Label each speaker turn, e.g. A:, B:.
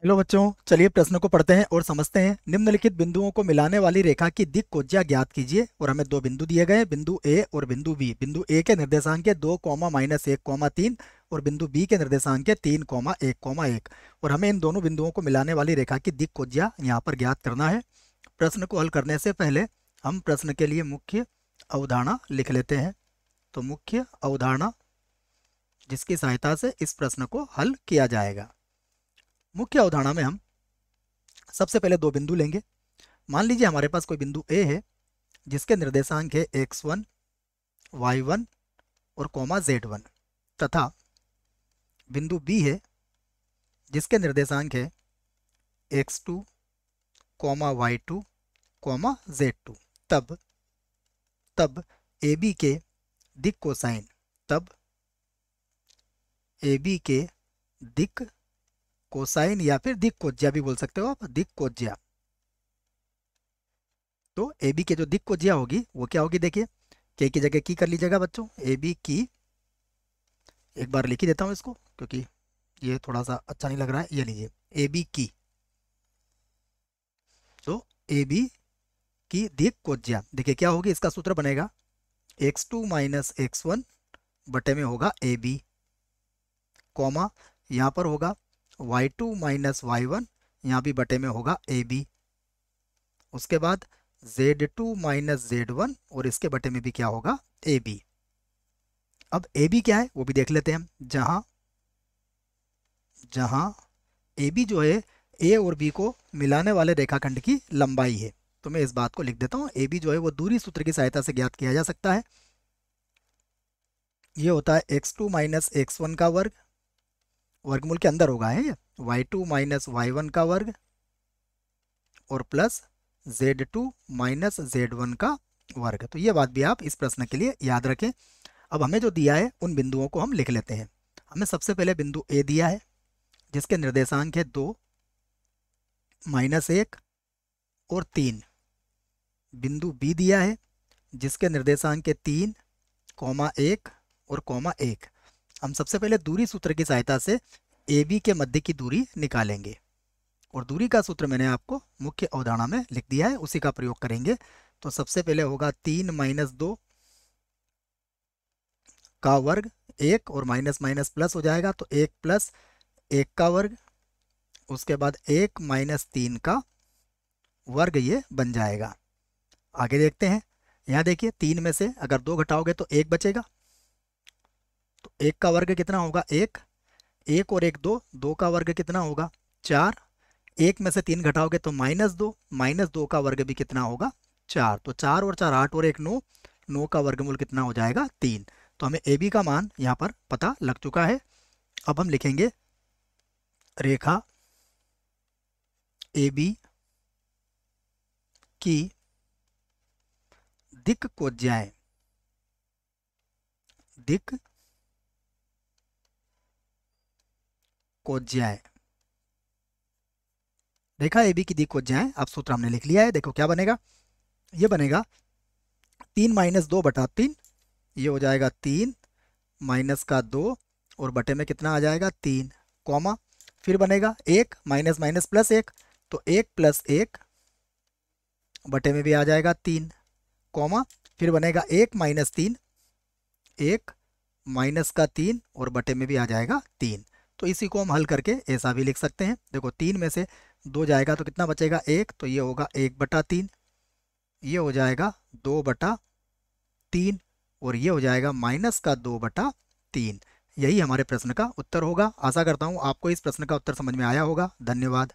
A: Hello बच्चों, चलिए प्रश्न को पढ़ते हैं और समझते हैं। निम्नलिखित बिंदुओं को मिलाने वाली रेखा की दिक् कोज्या ज्ञात कीजिए। और हमें दो बिंदु दिए गए हैं, बिंदु ए और बिंदु बी। बिंदु ए के निर्देशांक है 2, -1, 3 और बिंदु बी के निर्देशांक है 3, 1, 1। और हमें इन दोनों बिंदुओं को मिलाने वाली रेखा की दिक् कोज्या यहाँ पर ज्ञात करना है। प्रश्न को हल करने से पहले हम प्रश्न के लिए मुख्य अवधारणा लिख लेते हैं। तो मुख्य अवधारणा जिसकी सहायता से इस प्रश्न को हल किया जाएगा। मुख्य अवधारणा में हम सबसे पहले दो बिंदु लेंगे। मान लीजिए हमारे पास कोई बिंदु ए है जिसके निर्देशांक है x1, y1 और z1 तथा बिंदु बी है जिसके निर्देशांक है x2, y2, z2। तब तब ए बी के दिक् कोसाइन तब ए बी के दिक् कोसाइन या फिर दिक् कोज्या भी बोल सकते हो आप, दिक् कोज्या। तो ए बी के जो दिक् कोज्या होगी वो क्या होगी, देखिए के की जगह की कर लीजिएगा बच्चों। ए बी की एक बार लिख ही देता हूँ इसको क्योंकि ये थोड़ा सा अच्छा नहीं लग रहा है। ये लीजिए ए बी की। तो ए बी की दिक् कोज्या देखिए क्या होगी, इसका सूत्र बनेगा x2 - x1 बटे में होगा ए बी, कॉमा यहाँ पर होगा y2 - y1, यहाँ भी बटे में होगा ए बी। उसके बाद z2 - z1 और इसके बटे में भी क्या होगा, ए बी। अब ए बी क्या है वो भी देख लेते हैं हम। जहां जहां ए बी जो है ए और बी को मिलाने वाले रेखाखंड की लंबाई है। तो मैं इस बात को लिख देता हूँ, ए बी जो है वो दूरी सूत्र की सहायता से ज्ञात किया जा सकता है। ये होता है x2 - x1 का वर्ग, वर्गमूल के अंदर होगा है ये, y2 - y1 का वर्ग और प्लस z2 - z1 का वर्ग। तो ये बात भी आप इस प्रश्न के लिए याद रखें। अब हमें जो दिया है उन बिंदुओं को हम लिख लेते हैं। हमें सबसे पहले बिंदु ए दिया है जिसके निर्देशांक है 2, -1 और 3। बिंदु बी दिया है जिसके निर्देशांक है 3, 1 और 1। हम सबसे पहले दूरी सूत्र की सहायता से ए बी के मध्य की दूरी निकालेंगे और दूरी का सूत्र मैंने आपको मुख्य अवधारणा में लिख दिया है, उसी का प्रयोग करेंगे। तो सबसे पहले होगा 3 - 2 का वर्ग 1 और माइनस माइनस प्लस हो जाएगा, तो 1 + 1 का वर्ग, उसके बाद 1 - 3 का वर्ग ये बन जाएगा। आगे देखते हैं। यहाँ देखिए 3 में से अगर 2 घटाओगे तो 1 बचेगा। तो 1 का वर्ग कितना होगा, 1। 1 और 1 2, 2 का वर्ग कितना होगा, 4। 1 में से 3 घटाओगे तो -2, -2 का वर्ग भी कितना होगा, 4। तो 4 और 4 8 और 1 9, 9 का वर्गमूल कितना हो जाएगा, 3। तो हमें ए बी का मान यहाँ पर पता लग चुका है। अब हम लिखेंगे रेखा ए बी की दिक् कोज्याएं। दिक् कोज्याएं, रेखा ए बी की दिक् कोज्याएं। अब सूत्र हमने लिख लिया है, देखो क्या बनेगा। ये बनेगा 3 - 2 बटा 3, ये हो जाएगा 3 माइनस का 2 और बटे में कितना आ जाएगा, 3, कॉमा फिर बनेगा 1 माइनस माइनस प्लस 1, तो 1 + 1 बटे में भी आ जाएगा 3, कॉमा फिर बनेगा 1 - 3, 1 माइनस का 3 और बटे में भी आ जाएगा 3। तो इसी को हम हल करके ऐसा भी लिख सकते हैं। देखो 3 में से 2 जाएगा तो कितना बचेगा, 1। तो ये होगा 1/3, ये हो जाएगा 2/3 और ये हो जाएगा -2/3। यही हमारे प्रश्न का उत्तर होगा। आशा करता हूँ आपको इस प्रश्न का उत्तर समझ में आया होगा। धन्यवाद।